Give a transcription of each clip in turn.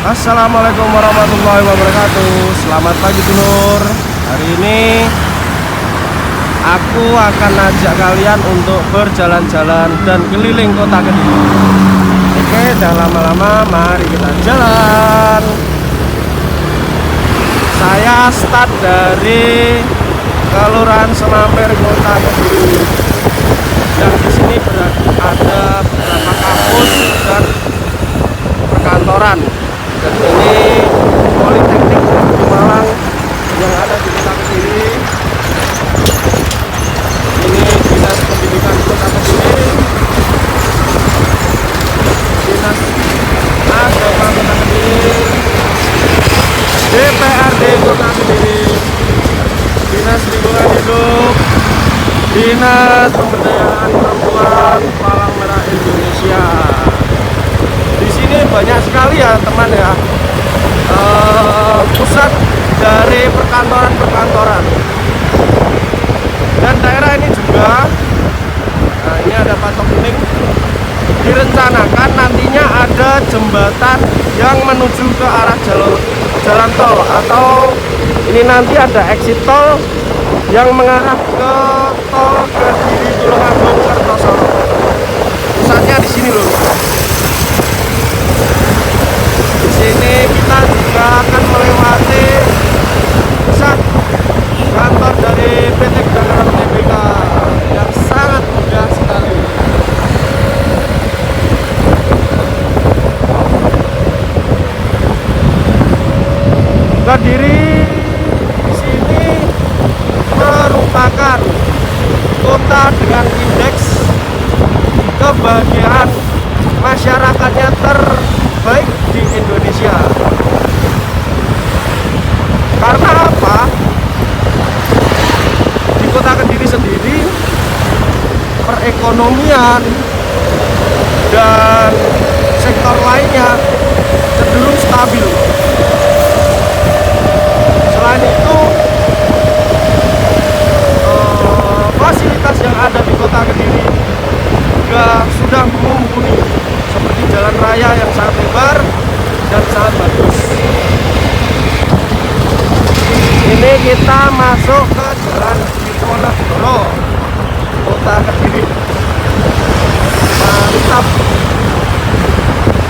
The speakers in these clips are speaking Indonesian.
Assalamualaikum warahmatullahi wabarakatuh. Selamat pagi dulur. Hari ini aku akan ajak kalian untuk berjalan-jalan dan keliling kota Kediri. Oke, jangan lama-lama, mari kita jalan. Saya start dari Kelurahan Semampir, Kota Kediri. Dan di sini ada beberapa kampus dan perkantoran. Dan ini Politeknik Malang yang ada di Kota Kediri. Ini Dinas Pendidikan Kota Kediri, Dinas Agama Kota Kediri, DPRD Kota Kediri, Dinas Lingkungan Hidup, Dinas Pemberdayaan Perempuan Palang Merah Indonesia. Di sini banyak sekali ya teman ya, pusat dari perkantoran-perkantoran. Dan daerah ini juga, nah ini ada patok kuning, direncanakan nantinya ada jembatan yang menuju ke arah jalan tol, atau ini nanti ada exit tol yang mengarah ke tol Kediri Tulungagung Kertosolo. Pusatnya di sini loh. Di sini kita juga akan melewati pusat kantor dari PT Gudang TBK yang sangat mudah sekali. Kediri di sini merupakan kota dengan indeks kebahagiaan masyarakatnya terbaik di Indonesia. Karena apa? Di Kota Kediri sendiri perekonomian dan sektor lainnya cenderung stabil. Selain itu, fasilitas yang ada di Kota Kediri juga sudah mumpuni, seperti jalan raya yang sangat lebar dan sangat bagus. Ini kita masuk ke Jalan Diponegoro, Kota Kediri. Mantap.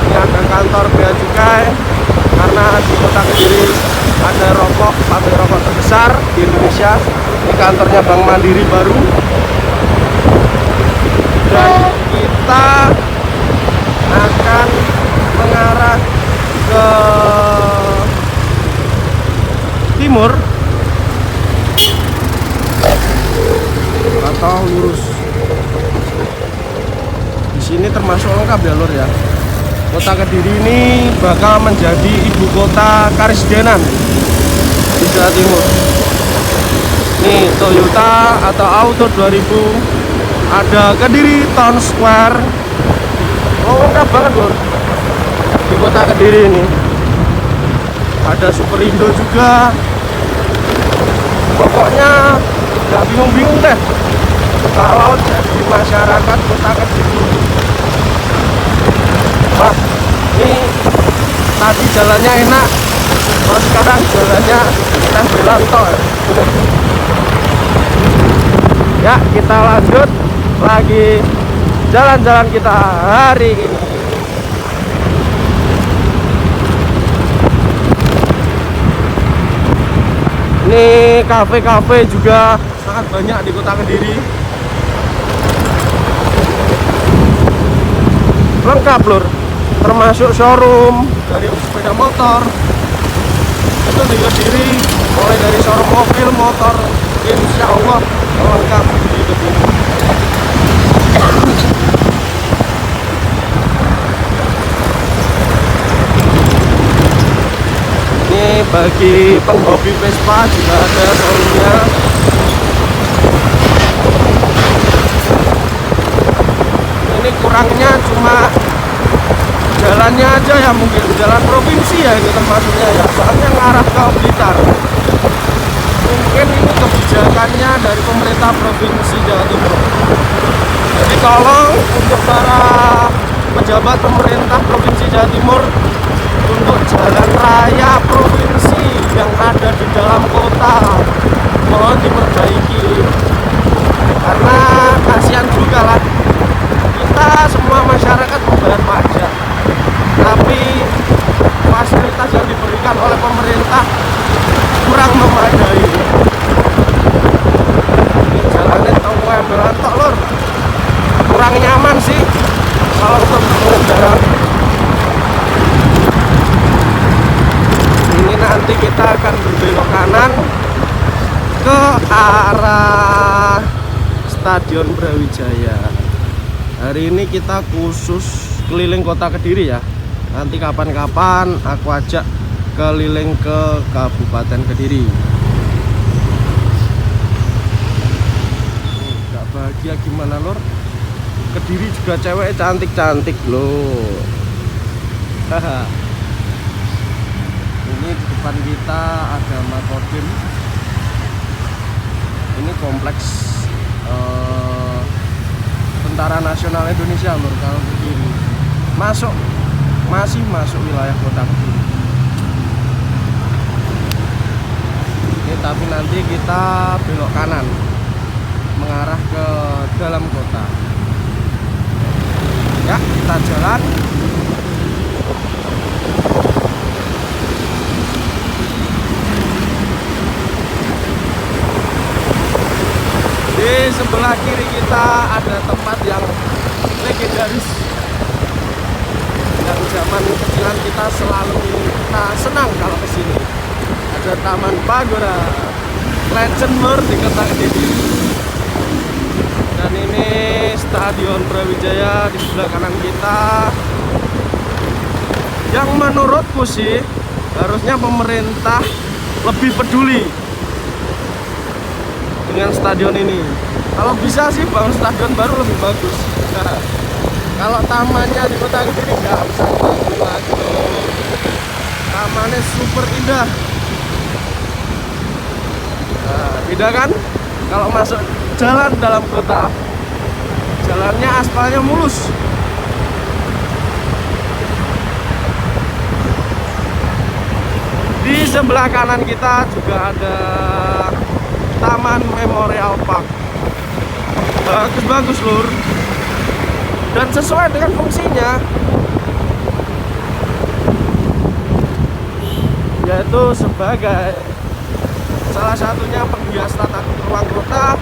Ini ada kantor bea cukai, karena di Kota Kediri ada pabrik rokok terbesar di Indonesia. Ini kantornya Bank Mandiri baru. Dan kita akan mengarah ke timur atau lurus. Di sini termasuk lengkap ya lur ya. Kota Kediri ini bakal menjadi ibu kota karesidenan di Jawa Timur. Nih Toyota atau Auto 2000, ada Kediri Town Square. Oh, lengkap banget lur di Kota Kediri ini. Ada Superindo juga. Pokoknya nggak bingung-bingung deh kalau jadi masyarakat Kota Kediri. Wah, ini tadi jalannya enak, kalau sekarang jalannya kita jalan tol. Ya, kita lanjut lagi jalan-jalan kita hari ini. Ini kafe-kafe juga sangat banyak di Kota Kediri. Lengkap lur, termasuk showroom dari sepeda motor. Itu di Kediri, mulai dari showroom mobil, motor, insya Allah lengkap di Kediri. Ini bagi penghobi Vespa juga ada showroomnya. Ini kurangnya cuma jalannya aja ya, mungkin jalan provinsi ya ini termasuknya ya, soalnya ngarah ke Blitar. Mungkin ini kebijakannya dari pemerintah Provinsi Jawa Timur. Jadi tolong untuk para pejabat pemerintah Provinsi Jawa Timur untuk jalan raya provinsi yang ada di dalam kota mohon diperbaiki, karena kasihan juga lah, kita semua masyarakat membayar pajak tapi fasilitas yang diberikan oleh pemerintah kurang memadai. Ini jalannya toko embelan tok lur, kurang nyaman sih kalau untuk berkendara. Ini nanti kita akan berbelok kanan ke arah Stadion Brawijaya. Hari ini kita khusus keliling kota Kediri ya. Nanti kapan-kapan aku ajak keliling ke Kabupaten Kediri. Gak bahagia gimana lor? Kediri juga cewek cantik-cantik loh. Ini di depan kita ada Makodim. Ini kompleks Tentara Nasional Indonesia lur. Kalau Kediri masih masuk wilayah kota Kediri. Ini tapi nanti kita belok kanan mengarah ke dalam kota. Ya, kita jalan. Di sebelah kiri kita ada tempat yang legendaris, yang zaman kecilan kita selalu senang kalau kesini. Ada Taman Pagoda, legend lur di kota Kediri. Dan ini Stadion Brawijaya di sebelah kanan kita, yang menurutku sih harusnya pemerintah lebih peduli dengan stadion ini. Kalau bisa sih bangun stadion baru lebih bagus. Nah, kalau tamannya di kota Kediri nggak bisa dibangun lagi. Tamannya super indah. Nah, beda kan kalau masuk jalan dalam kota, jalannya aspalnya mulus. Di sebelah kanan kita juga ada Taman Memorial Park. Bagus-bagus lur, dan sesuai dengan fungsinya, yaitu sebagai salah satunya penghias tata ruang kota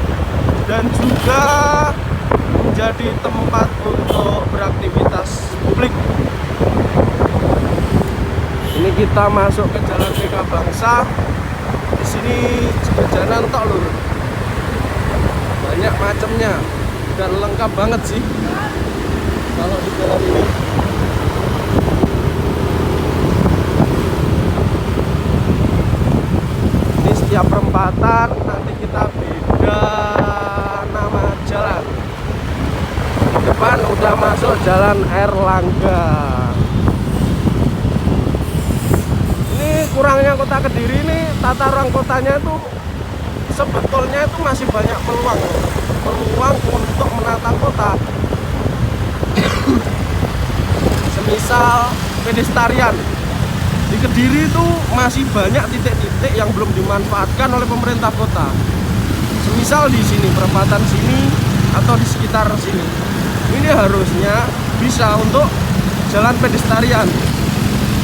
dan juga menjadi tempat untuk beraktivitas publik. Ini kita masuk ke Jalan Mega Bangsa. Di sini jajanan tok lur, banyak macamnya dan lengkap banget sih kalau di jalan ini. Ini setiap perempatan nanti kita beda nama jalan. Di depan udah masuk Jalan Erlangga. Kurangnya kota Kediri ini, tata ruang kotanya itu sebetulnya itu masih banyak peluang untuk menata kota. Semisal pedestrian di Kediri itu masih banyak titik-titik yang belum dimanfaatkan oleh pemerintah kota. Semisal di sini, perempatan sini atau di sekitar sini, ini harusnya bisa untuk jalan pedestrian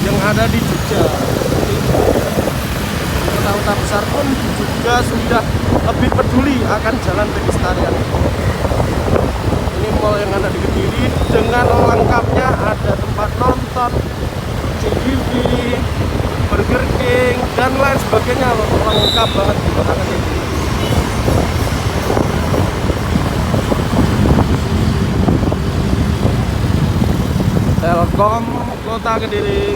yang ada di Jogja. Kota-kota besar pun juga sudah lebih peduli akan jalan pedestrian. Ini mall yang ada di Kediri dengan lengkapnya ada tempat nonton, CGV, Burger King dan lain sebagainya, lengkap banget di kota Kediri. Telkom Kota Kediri.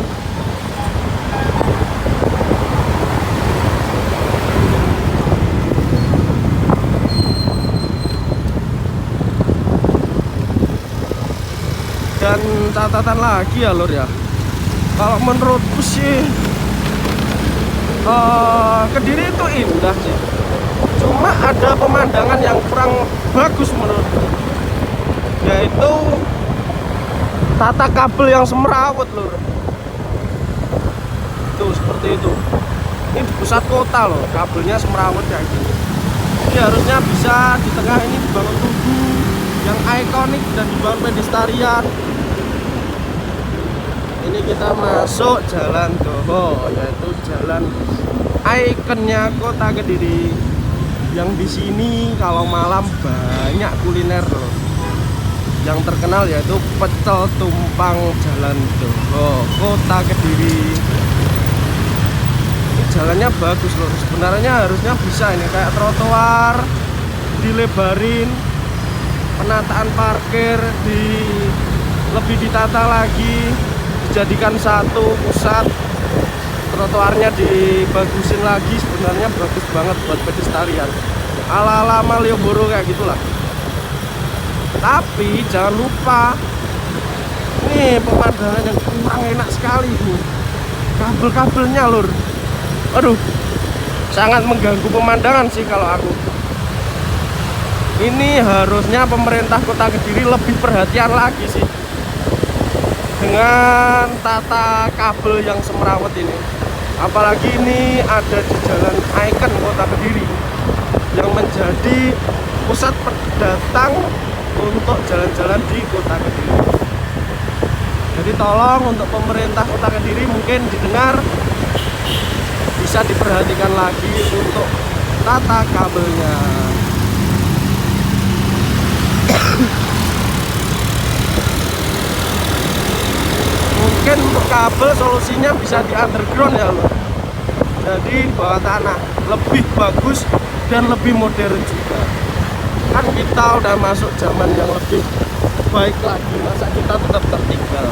Dan catatan lagi ya lur ya, kalau menurutku sih Kediri itu indah sih, cuma ada pemandangan yang kurang bagus menurutku, yaitu tata kabel yang semrawut lur. seperti itu. Ini di pusat kota loh, kabelnya semrawut kayak gini. Ini harusnya bisa di tengah ini dibangun tugu yang ikonik dan dibangun pedestrian. Ini kita masuk Jalan Doho, yaitu jalan ikonnya kota Kediri. Yang di sini kalau malam banyak kuliner loh. Yang terkenal yaitu pecel tumpang Jalan Doho, kota Kediri. Ini jalannya bagus loh. Sebenarnya harusnya bisa ini kayak trotoar dilebarin, penataan parkir lebih ditata lagi, dijadikan satu pusat, trotoarnya dibagusin lagi. Sebenarnya bagus banget buat pedestrian, ala-ala Malioboro kayak gitulah. Tapi jangan lupa nih pemandangan yang kurang enak sekali nih, kabel-kabelnya lur. Aduh, sangat mengganggu pemandangan sih kalau aku. Ini harusnya pemerintah kota Kediri lebih perhatian lagi sih dengan tata kabel yang semrawut ini. Apalagi ini ada di jalan ikon kota Kediri yang menjadi pusat pendatang untuk jalan-jalan di kota Kediri. Jadi tolong untuk pemerintah kota Kediri mungkin didengar, bisa diperhatikan lagi untuk tata kabelnya. Mungkin untuk kabel solusinya bisa di underground ya loh. Jadi di bawah tanah lebih bagus dan lebih modern juga. Kan kita udah masuk zaman yang lebih baik lagi, masa kita tetap tertinggal.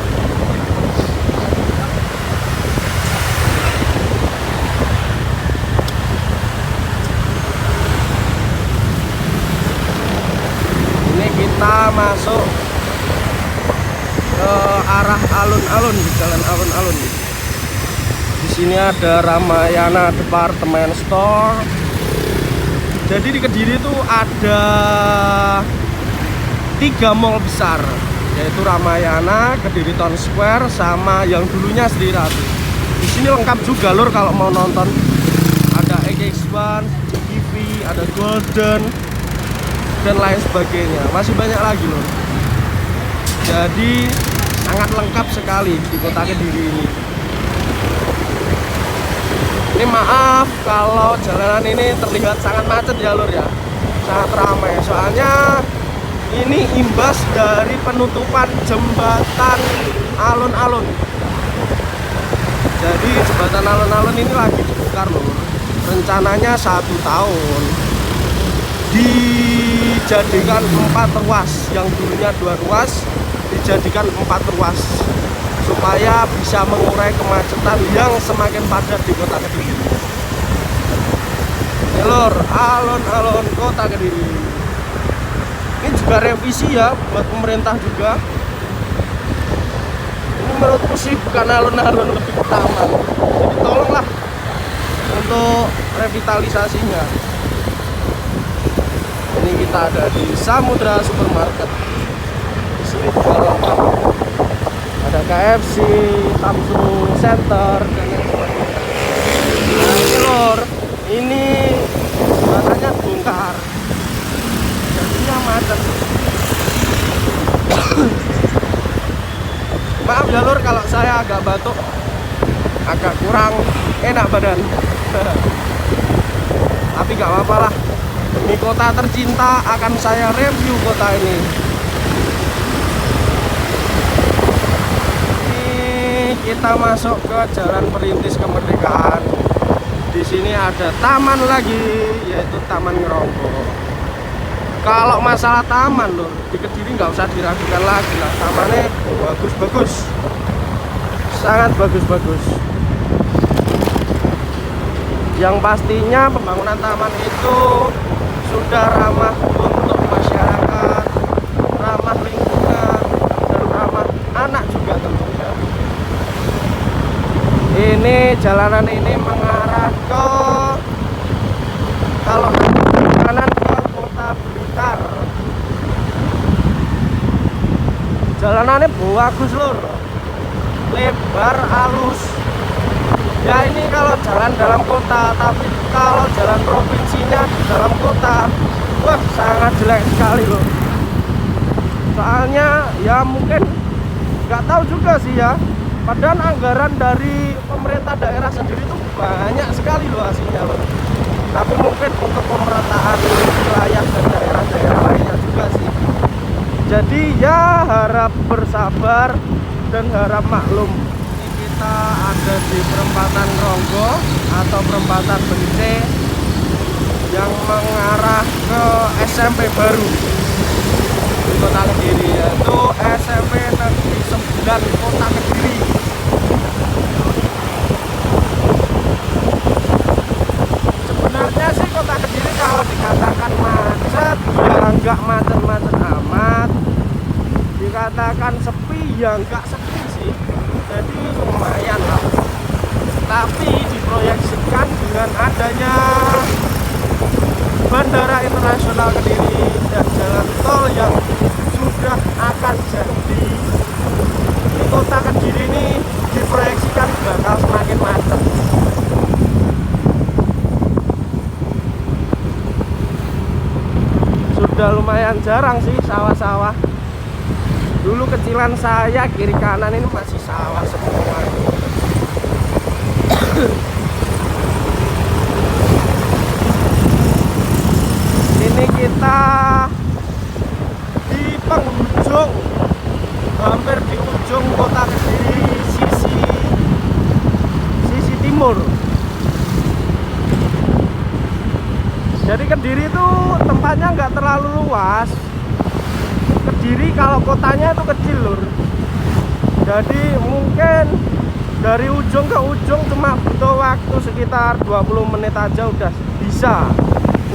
Ini kita masuk ke arah alun-alun, di jalan alun-alun. Di sini ada Ramayana Department Store. Jadi di Kediri itu ada 3 mall besar, yaitu Ramayana, Kediri Town Square, sama yang dulunya Sri Ratu. Di sini lengkap juga lur kalau mau nonton. Ada XX1, TV, ada Golden, dan lain sebagainya. Masih banyak lagi lur. Jadi sangat lengkap sekali di kota Kediri ini. Ini maaf kalau jalanan ini terlihat sangat macet ya lur ya, sangat ramai. Soalnya ini imbas dari penutupan jembatan alun-alun. Jadi jembatan alun-alun ini lagi dibongkar lur. Rencananya 1 tahun dijadikan 4 ruas, yang dulunya 2 ruas dijadikan 4 ruas supaya bisa mengurai kemacetan yang semakin padat di kota Kediri. Lur, alun-alun kota Kediri. Ini juga revisi ya buat pemerintah juga. Ini menurutku sih bukan alun-alun, lebih ke taman. Jadi tolonglah untuk revitalisasinya. Ini kita ada di Samudra Supermarket. Di sini juga ada KFC, Samsung Center, dan lain sebagainya. Nah ini lor, ini jembatannya bongkar, jadinya macet. Maaf ya lor kalau saya agak batuk, agak kurang enak badan. Tapi gak apa-apa lah, demi kota tercinta akan saya review kota ini. Kita masuk ke Jalan Perintis Kemerdekaan. Di sini ada taman lagi, yaitu Taman Ngeronggo. Kalau masalah taman loh, di Kediri nggak usah diragukan lagi lah. Tamannya bagus-bagus, sangat bagus-bagus. Yang pastinya pembangunan taman itu sudah ramah untuk masyarakat, ramah lingkungan, dan ramah anak juga tentunya. Ini jalanan ini mengarah ke, kalau kanan ke kota Blitar. Jalanannya bagus lur, lebar, halus, Ya ini kalau jalan dalam kota, tapi kalau jalan provinsinya di dalam kota, wah sangat jelek sekali loh. Soalnya ya mungkin nggak tahu juga sih ya. Padahal anggaran dari pemerintah daerah sendiri itu banyak sekali loh aslinya loh. Tapi mungkin untuk pemerataan wilayah dan daerah-daerah lainnya juga sih. Jadi ya harap bersabar dan harap maklum. Kita ada di perempatan Ronggo atau perempatan Bence yang mengarah ke SMP baru di Kota Kediri, yaitu SMP Negeri 9 Kota Kediri. Sebenarnya sih Kota Kediri kalau dikatakan macet ya nggak macet-macet amat, dikatakan sepi ya nggak sepi sih, jadi lumayan lah. Tapi diproyeksikan dengan adanya Bandara Internasional Kediri dan jalan tol yang sudah akan jadi di Kota Kediri ini, diproyeksikan bakal semakin macet. Sudah lumayan jarang sih sawah-sawah. Dulu kecilan saya kiri kanan ini masih sawah semua. Ini kita di penghujung, hampir di ujung Kota Kediri, sisi timur. Jadi Kediri itu tempatnya nggak terlalu luas. Kediri kalau kotanya itu kecil lur. Jadi mungkin dari ujung ke ujung cuma butuh waktu sekitar 20 menit aja udah bisa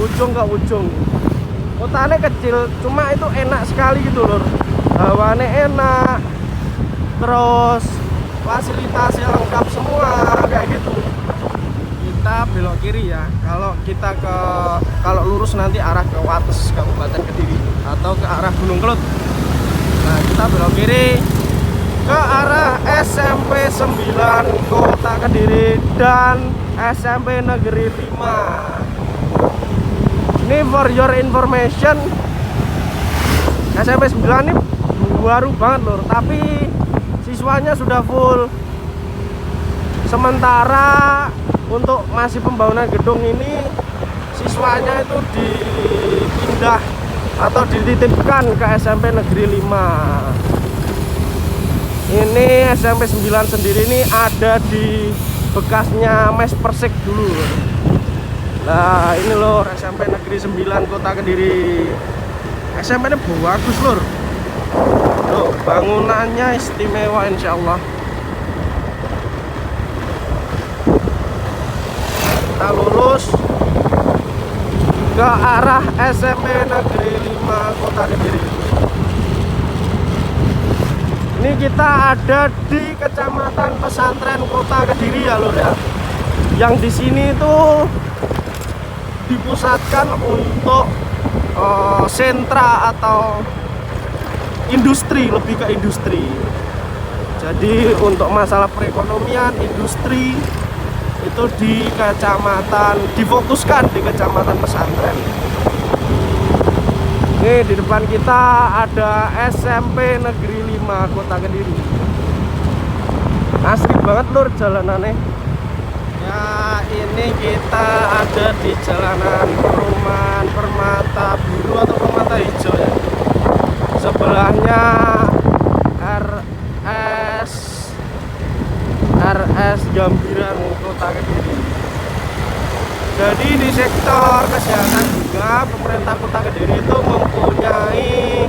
ujung ke ujung. Kotanya kecil, cuma itu enak sekali gitu lur. Hawane enak, terus fasilitasnya lengkap semua kayak gitu. Kita belok kiri ya. Kalau lurus nanti arah ke Wates Kabupaten Kediri atau ke arah Gunung Kelut. Nah, kita belok kiri ke arah SMP 9 Kota Kediri dan SMP Negeri 5. Ini for your information, SMP 9 ini baru banget lur, tapi siswanya sudah full. Sementara untuk masih pembangunan gedung ini, siswanya itu dipindah atau dititipkan ke SMP Negeri 5. Ini SMP 9 sendiri ini ada di bekasnya Mes Persik dulu. Nah ini lor SMP Negeri 9 Kota Kediri. SMP ini bagus lor. Tuh, bangunannya istimewa insya Allah. Kita lurus ke arah SMP Negeri 5 Kota Kediri. Ini kita ada di Kecamatan Pesantren Kota Kediri ya lor ya. Yang di sini itu dipusatkan untuk sentra atau industri, lebih ke industri. Jadi untuk masalah perekonomian, industri itu di difokuskan di Kecamatan Pesantren. Ini di depan kita ada SMP Negeri 5 Kota Kediri. Asri banget lur jalanannya. Ya ini kita ada di jalanan Perumahan Permata Biru atau Permata Hijau ya. Sebelahnya RS Gambiran Kota Kediri. Jadi di sektor kesehatan juga pemerintah Kota Kediri itu mempunyai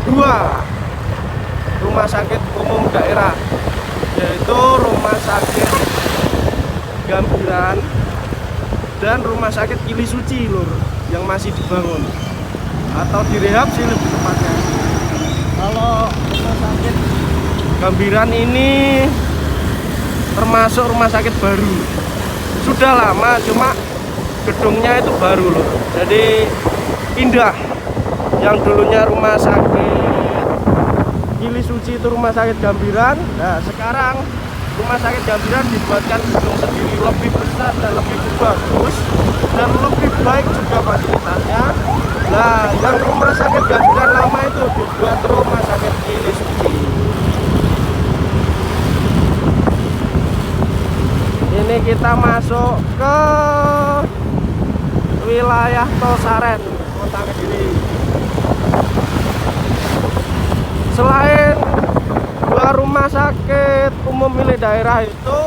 2 rumah sakit umum daerah, yaitu Rumah Sakit Gambiran dan Rumah Sakit Kili Suci lur, yang masih dibangun atau direhab sih lebih tepatnya. Kalau Rumah Sakit Gambiran ini termasuk rumah sakit baru, sudah lama cuma gedungnya itu baru loh, jadi indah. Yang dulunya Rumah Sakit Kili Suci itu Rumah Sakit Gambiran, nah sekarang Rumah sakit Gambiran dibuatkan gedung sendiri, lebih besar dan lebih bagus dan lebih baik juga fasilitasnya. Nah, yang rumah sakit Gambiran lama itu dibuat rumah sakit Gili Suci. Ini kita masuk ke wilayah Tosaren, Kota Kediri. Selain dua rumah sakit umum milik daerah itu,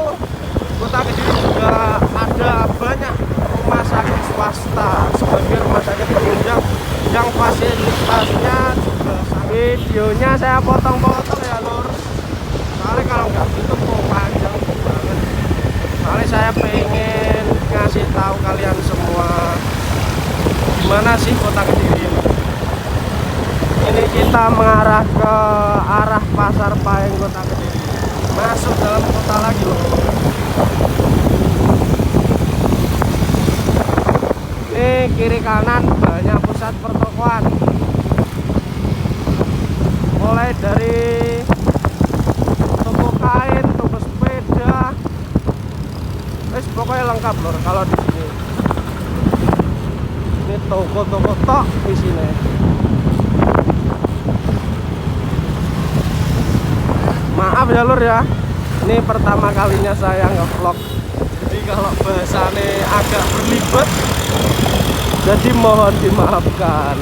Kota Kediri juga ada banyak rumah sakit swasta sebagai rumah sakit penunjang yang fasilitasnya juga sangat. Videonya saya potong-potong ya lur, soalnya kalau nggak gitu mau panjang banget. Soalnya saya pengen ngasih tahu kalian semua gimana sih Kota Kediri ini. Ini kita mengarah ke arah Pasar Pahing Kota Kediri, masuk dalam kota lagi loh. Ini kiri kanan banyak pusat pertokoan, mulai dari toko kain, toko sepeda, pokoknya lengkap lor kalau di sini. Ini toko-toko tok di sini. Maaf ya lur ya, ini pertama kalinya saya nge-vlog, jadi kalau bahasanya agak berlibat, jadi mohon dimaafkan.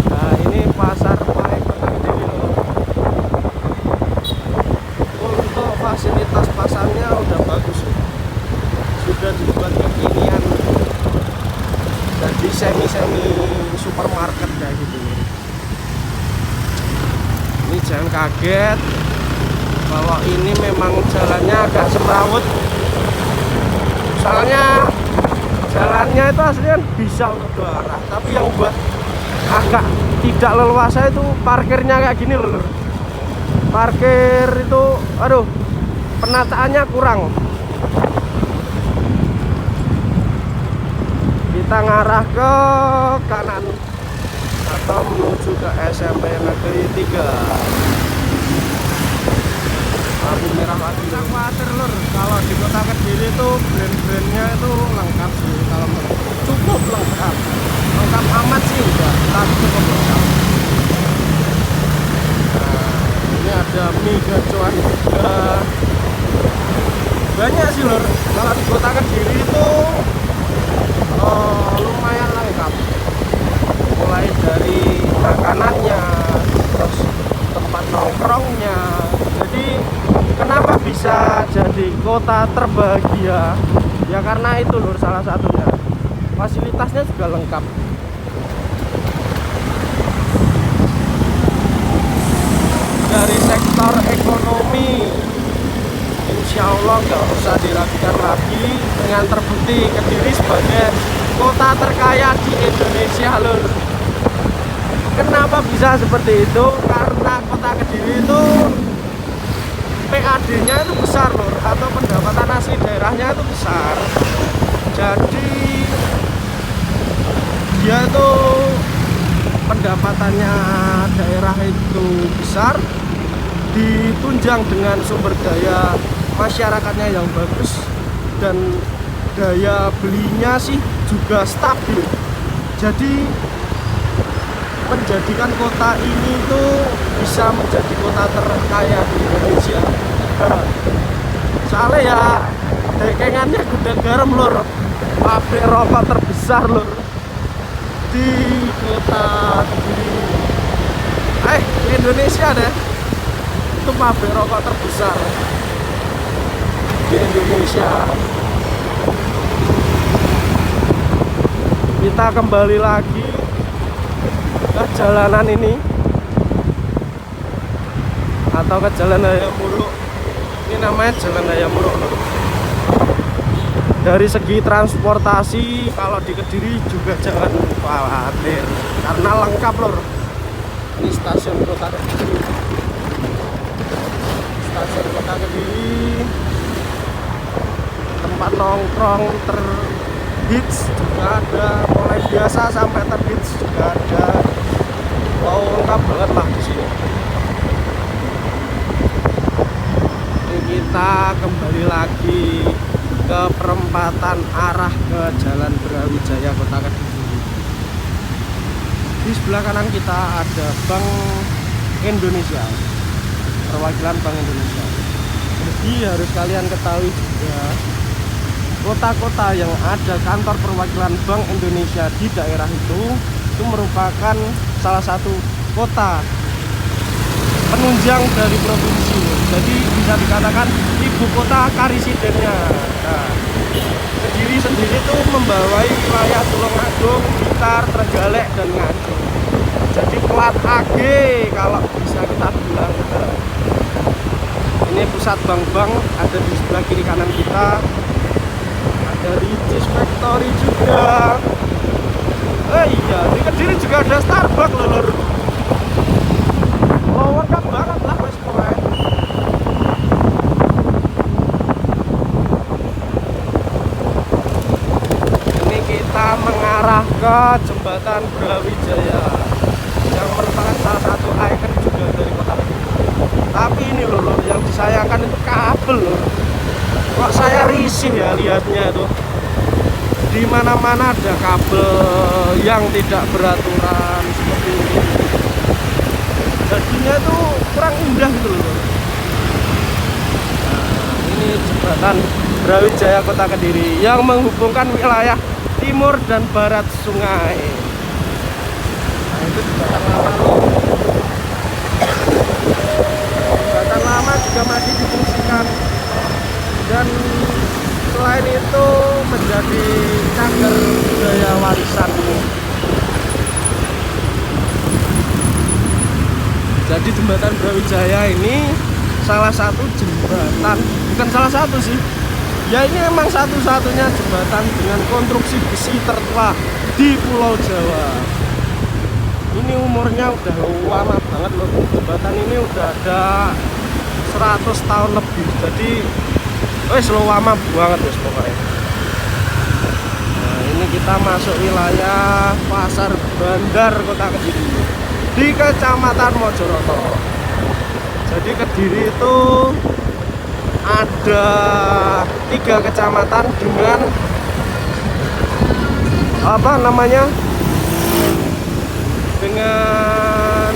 Nah, ini Pasar Pahing Kota Kediri lur. Untuk fasilitas pasarnya udah bagus, sudah dibuat kekinian, jadi semi-semi supermarket kayak gitu. Ini jangan kaget kalau ini memang jalannya agak semrawut, soalnya jalannya itu aslinya bisa untuk dua arah, tapi yang buat agak tidak leluasa itu parkirnya kayak gini loh. Parkir itu aduh, penataannya kurang. Kita ngarah ke kanan atau menuju ke SMP Negeri 3 lampu merah lagi. Kita khawatir lur, kalau di Kota Kediri itu brand-brandnya itu lengkap sih, kalau cukup lengkap amat sih enggak, tapi cukup lengkap. Nah, ini ada mie gacoan juga, banyak sih lur. Kalau di Kota Kediri itu lumayan lengkap, mulai dari makanannya, terus tempat nongkrongnya. Jadi kenapa bisa jadi kota terbahagia? Ya karena itu lur, salah satunya fasilitasnya juga lengkap. Dari sektor ekonomi, insya Allah nggak usah diragukan lagi, dengan terbukti Kediri sebagai kota terkaya di Indonesia lur. Kenapa bisa seperti itu? Karena Kota Kediri itu PAD-nya itu besar lur, atau pendapatan asli daerahnya itu besar. Jadi dia itu pendapatannya daerah itu besar, ditunjang dengan sumber daya masyarakatnya yang bagus, dan daya belinya sih juga stabil. Jadi menjadikan kota ini tuh bisa menjadi kota terkaya di Indonesia. Soalnya ya dekengannya gudang garam lur, pabrik rokok terbesar lur di Kota Kediri. Indonesia deh, itu pabrik rokok terbesar di Indonesia. Kita kembali lagi ke jalanan ini atau ke Jalan Hayam Wuruk. Ini namanya Jalan Hayam Wuruk. Dari segi transportasi kalau di Kediri juga jangan khawatir karena lengkap lor. Ini stasiun Kota Kediri. Stasiun Kota Kediri, tempat nongkrong terhits juga ada, mulai biasa sampai terhits juga ada. Lengkap banget lah di sini. Ini kita kembali lagi ke perempatan arah ke Jalan Brawijaya Kota Kediri. Di sebelah kanan kita ada Bank Indonesia, perwakilan Bank Indonesia. Jadi harus kalian ketahui juga, kota-kota yang ada kantor perwakilan Bank Indonesia di daerah itu merupakan salah satu kota penunjang dari provinsi. Jadi bisa dikatakan ibu kota karisidennya. Nah, Kediri sendiri itu membawai wilayah Tulungagung, Blitar, Trenggalek, dan Nganjuk. Jadi plat AG kalau bisa kita bilang. Ini pusat bank-bank ada di sebelah kiri kanan kita. Ada Ricis Factory juga. Iya, di Kediri juga ada Starbucks loh, lor. Oh, lengkap banget lah wes pokoknya. Ini kita mengarah ke Jembatan Brawijaya yang merupakan salah satu ikon juga dari kota Kediri. Tapi ini loh, lor, yang disayangkan itu kabel loh. Kok saya risih ya lihatnya tuh. Di mana-mana ada kabel yang tidak beraturan seperti ini. Jadinya tuh kurang indah gitu loh. Nah, ini jembatan Brawijaya Kota Kediri yang menghubungkan wilayah timur dan barat sungai. Nah, itu jembatan lama loh. Jembatan lama juga masih difungsikan, dan selain itu menjadi cagar budaya warisan. Jadi jembatan Brawijaya ini salah satu jembatan, bukan salah satu sih, ya ini memang satu-satunya jembatan dengan konstruksi besi tertua di Pulau Jawa. Ini umurnya udah lama banget loh. Jembatan ini udah ada 100 tahun lebih. Jadi wes lama banget wes pokoknya. Nah, ini kita masuk wilayah Pasar Bandar Kota Kediri di Kecamatan Mojoroto. Jadi Kediri itu ada 3 kecamatan dengan apa namanya, dengan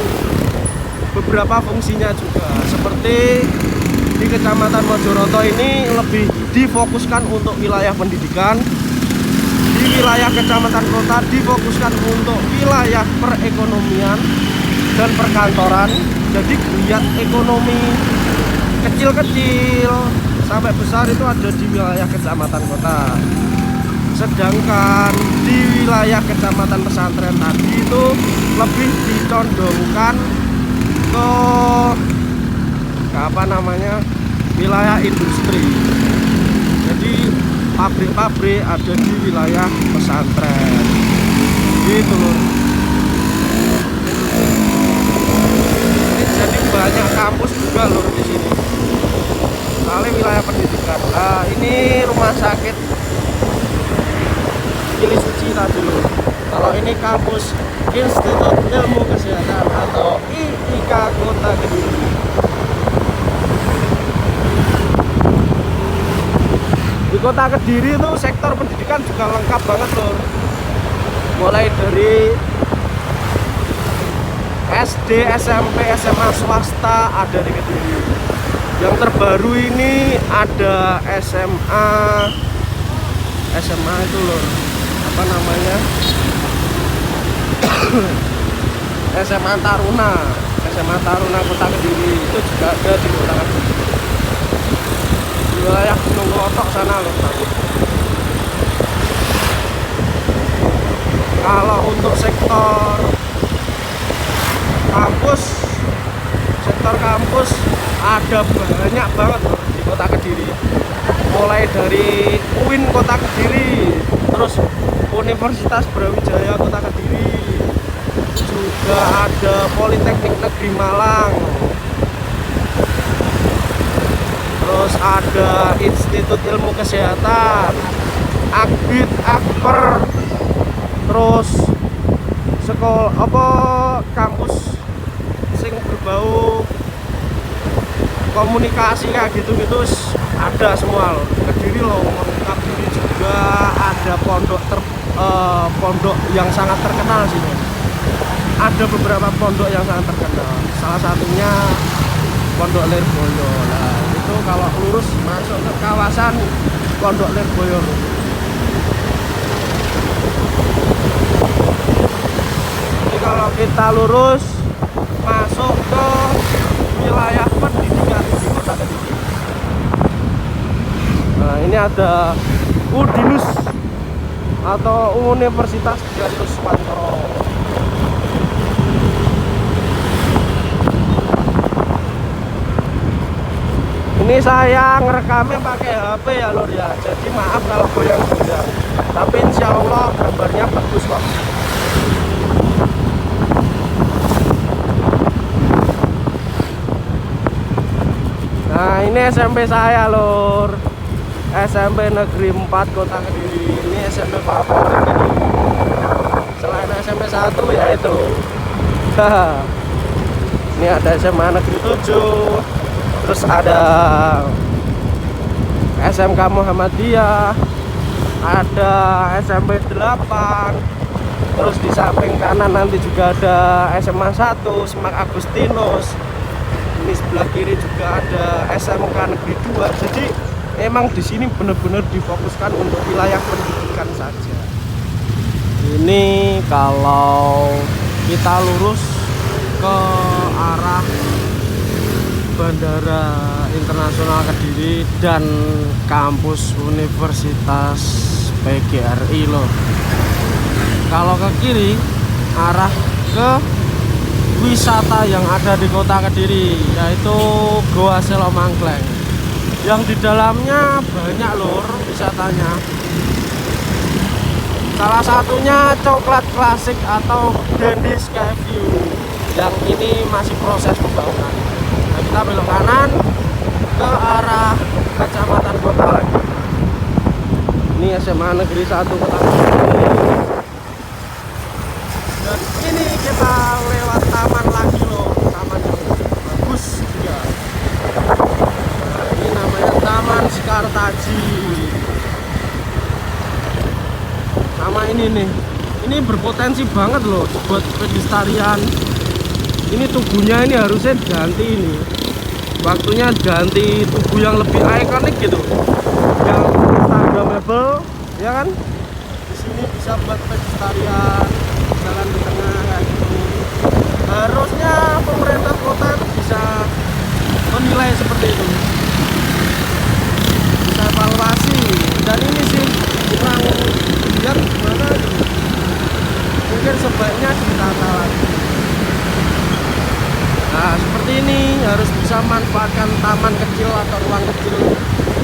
beberapa fungsinya juga. Seperti di Kecamatan Mojoroto ini lebih difokuskan untuk wilayah pendidikan. Di wilayah Kecamatan Kota difokuskan untuk wilayah perekonomian dan perkantoran. Jadi geliat ekonomi kecil-kecil sampai besar itu ada di wilayah Kecamatan Kota. Sedangkan di wilayah Kecamatan Pesantren tadi itu lebih dicondongkan ke apa namanya, wilayah industri. Jadi pabrik-pabrik ada di wilayah pesantren gitu loh. Jadi banyak kampus juga loh di sini. Soalnya wilayah pendidikan. Nah, ini rumah sakit Gili Suci tadi loh. Kalau ini kampus Institut Ilmu Kesehatan atau IIK Kota Kediri. Di Kota Kediri itu sektor pendidikan juga lengkap banget loh. Mulai dari SD, SMP, SMA swasta ada di Kediri. Yang terbaru ini ada SMA itu loh, apa namanya, SMA Taruna Kota Kediri itu juga ada di Kota Kediri. Wilayah Gunung Klotok sana loh. Kalau untuk sektor kampus ada banyak banget loh di Kota Kediri. Mulai dari UIN Kota Kediri, terus Universitas Brawijaya Kota Kediri, juga ada Politeknik Negeri Malang, terus ada Institut Ilmu Kesehatan, Akbid, Akper, terus sekolah apa kampus sing berbau komunikasi kayak gitu-gitu ada semua loh. Kediri loh, Kediri juga ada pondok yang sangat terkenal sih. Ada beberapa pondok yang sangat terkenal. Salah satunya Pondok Lirboyo. Nah, itu kalau lurus masuk ke kawasan Pondok Lirboyo. Jadi kalau kita lurus masuk ke wilayah pendidikan di Kota Kediri. Nah, ini ada UDINUS atau Universitas Dianus Wantoro. Ini saya ngerekamnya pakai HP ya lor ya, jadi maaf kalau goyang-goyang. Tapi insya Allah gambarnya bagus kok. Nah ini SMP saya lor, SMP Negeri 4 Kota Kediri. Ini SMP favorit ini. Selain SMP 1 ya itu. Ini ada SMA Negeri 7. Terus ada SMK Muhammadiyah, ada SMP 8. Terus di samping kanan nanti juga ada SMA 1 Semak Agustinus. Ini sebelah kiri juga ada SMK Negeri 2. Jadi emang di sini benar-benar difokuskan untuk wilayah pendidikan saja. Ini kalau kita lurus ke arah Bandara Internasional Kediri dan kampus Universitas PGRI loh. Kalau ke kiri arah ke wisata yang ada di Kota Kediri, yaitu Goa Selo Mangkleng. Yang di dalamnya banyak lor wisatanya. Salah satunya Coklat Klasik atau Dandy Sky View. Yang ini masih proses pembangunan. Nah, kita belok kanan ke arah Kecamatan Kota lagi. Ini SMA Negeri 1 Kota Kediri. Dan ini kita lewat taman lagi loh. Taman yang bagus juga. Nah, ini namanya Taman Sekartaji. Sama ini nih. Ini berpotensi banget loh buat pedestrian. Ini tubuhnya ini harusnya ganti ini. Waktunya ganti tubuh yang lebih ikonik gitu. Yang instagramable, ya kan? Di sini bisa buat pedestrian jalan di tengah kayak gitu. Harusnya pemerintah kota bisa menilai seperti itu. Bisa evaluasi. Dan ini sih kurang lihat gimana gitu. Mungkin sebaiknya ditata lagi. Nah seperti ini harus bisa manfaatkan taman kecil atau ruang kecil.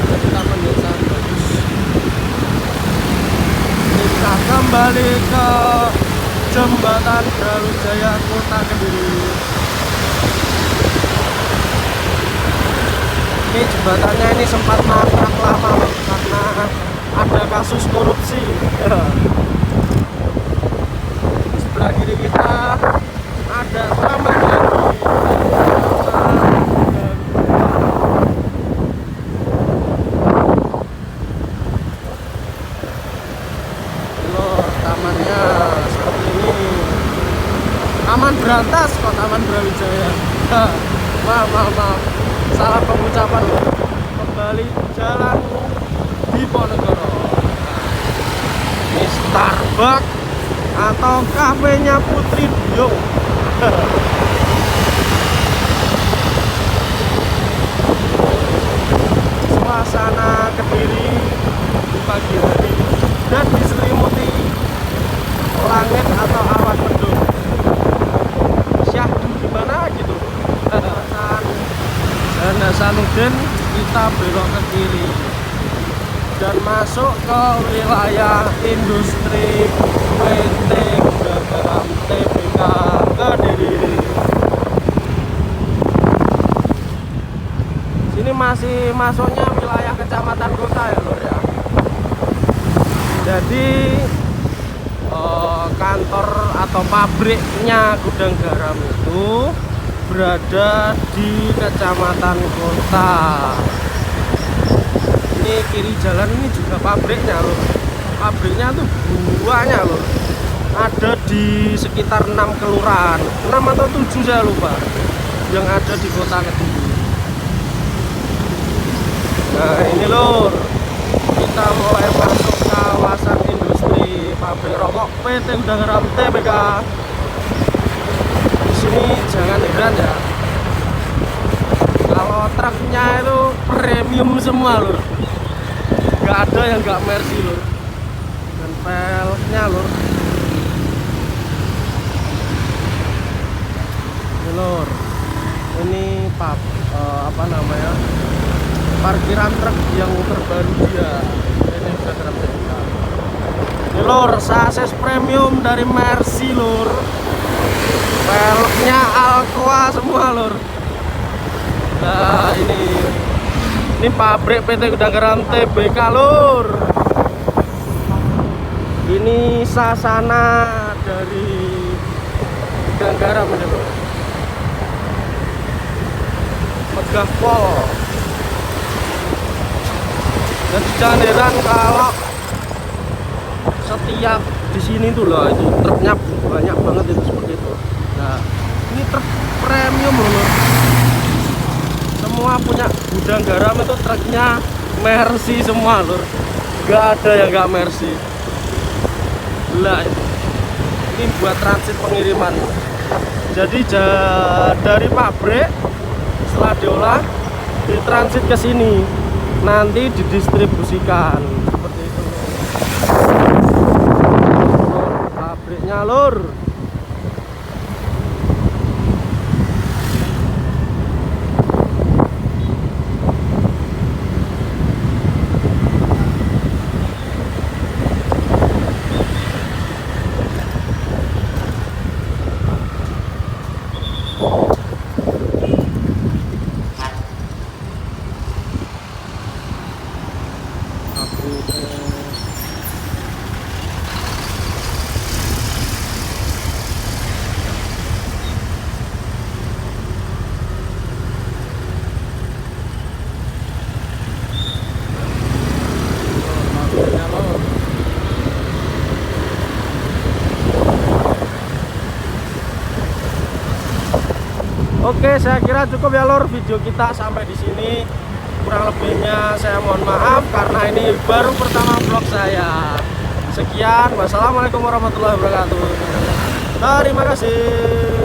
Jadi taman yang sangat bagus. Kita kembali ke Jembatan Brawijaya Kota Kediri. Ini jembatannya ini sempat mangkrak lama karena ada kasus korupsi. Di sebelah kiri kita ada taman lagi. Tamannya seperti ini. Taman Berantas kok, Taman Brawijaya. Maaf, salah pengucapan. Kembali jalan Diponegoro. Ini Starbucks atau kafenya Putri Duyung. Suasana Kediri di pagi hari dan diselimuti langit atau awan mendung. Syahdu gimana gitu. Dan Hasanuddin kita belok ke kiri dan masuk ke wilayah industri PT Garam TBK Kediri. Sini masih masuknya wilayah kecamatan kota ya lor ya. Jadi kantor atau pabriknya gudang garam itu berada di Kecamatan Kota. Ini kiri jalan ini juga pabriknya loh. Pabriknya tuh banyak loh. Ada di sekitar 6 kelurahan, 6 atau 7 saya lupa, yang ada di Kota Kediri. Nah ini lur, kita mulai masuk kawasan industri pabrik rokok PT Gudang Garam TBK. Di sini jangan heran ya, kalau truknya itu premium semua lur, nggak ada yang nggak Mercy lur. Dan peleknya lur, ini lur, ini apa namanya, parkiran truk yang terbaru dia. Ini udah terbuka. Ini lur, sases premium dari Mercy lur. Peleknya Alcoa semua lur. Nah ini pabrik PT Gudang Garam TBK lur. Ini sasana dari Gudang Garam ini lur. Megah pol. Dan jangan heran kalau setiap di sini tuh loh, itu truknya banyak banget itu seperti itu. Nah ini truk premium loh, semua punya Gudang Garam itu truknya Mercy semua lur, nggak ada yang nggak Mercy. Lah ini buat transit pengiriman, jadi dari pabrik setelah diolah ditransit ke sini, nanti didistribusikan seperti itu. Pabriknya lur. Oke, saya kira cukup ya lor, video kita sampai di sini. Kurang lebihnya saya mohon maaf karena ini baru pertama vlog saya. Sekian, wassalamualaikum warahmatullahi wabarakatuh. Terima kasih.